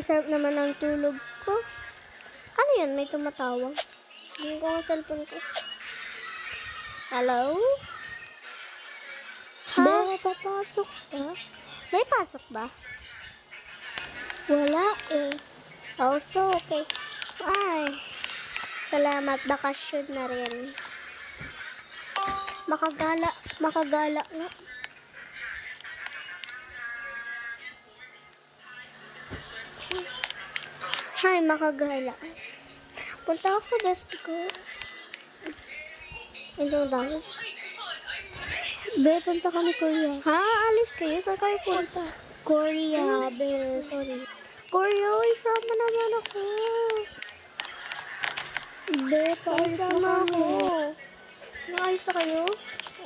Sarap naman ang tulog ko. Ano yan? May tumatawag. Hindi ko ang cellphone ko. Hello? Ha? Papasok ba? May pasok ba? Wala eh. Also, okay. Ay. Salamat. Bakasyon na rin. Makagala nga. Hi, makagala. Punta ako sa best ko. Ito daw. Be, punta kami Korea. Ha? Alis kayo? Saan kayo punta? Korea, be. Sorry. Korea, isama naman ako. Be, paalis na kami. Nakaayos na kayo?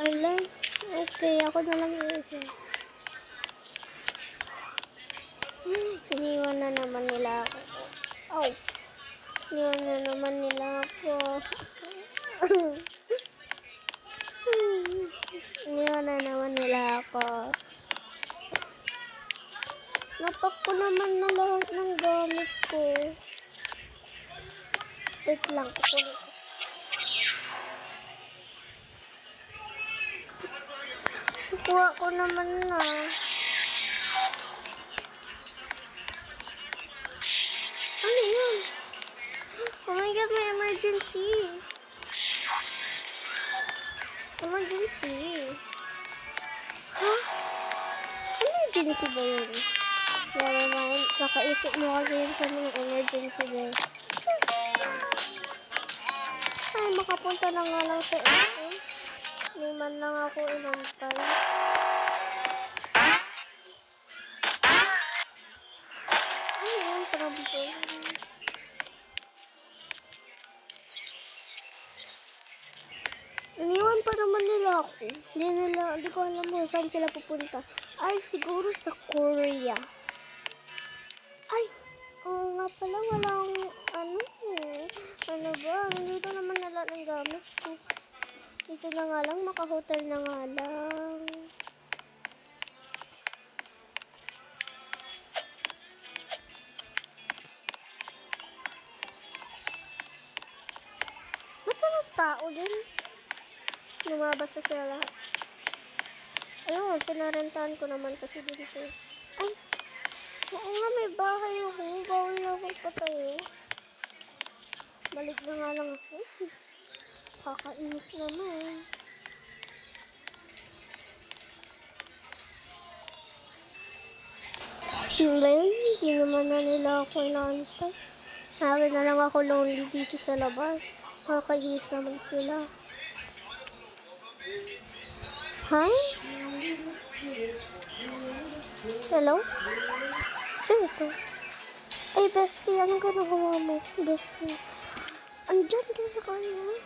Alay. Okay, ako na lang isa. Iniwan na naman nila ako. Oh. Iniwan na naman nila ako. Iniwan na naman nila ako. Napak ko naman na lahat ng gamit ko. Wait lang, kukunin ko. Kukuha ko naman na. Ano yun? Oh my God, may emergency. Emergency. Ha? Emergency ba yun? Never mind. Nakaisip mo kasi yun sa mga emergency ba? Ay, makapunta na nga lang sa ito. Hindi man lang ako inantay. Ano yung problem? Iniwan pa naman nila ako. Hindi ko alam kung saan sila pupunta. Ay, siguro sa Korea. Ay, oo nga pala, walang, ano ba? Nandito naman na lahat ng gamit ko. Dito na nga lang, maka-hotel na nga lang. Ba't walang tao din? Lumabas na sila lahat. Ayun, pinarentahan ko naman kasi dito. Ay, oo nga, may bahay ako. Bawal na ako patayo. Balik na nga lang ako. Kakainis naman. Hindi naman na nila ako inaantay. Sabi na lang ako lonely dito sa labas. Kakainis naman sila. Hi? Hello? Sino ito? Ay, bestie, anong ginagawa mo? Bestie. Andyan ka sa kanya?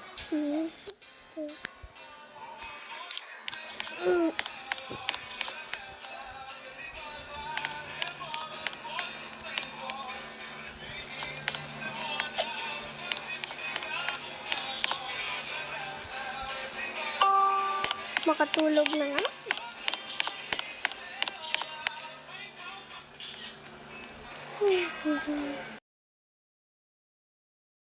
Makatulog na nga.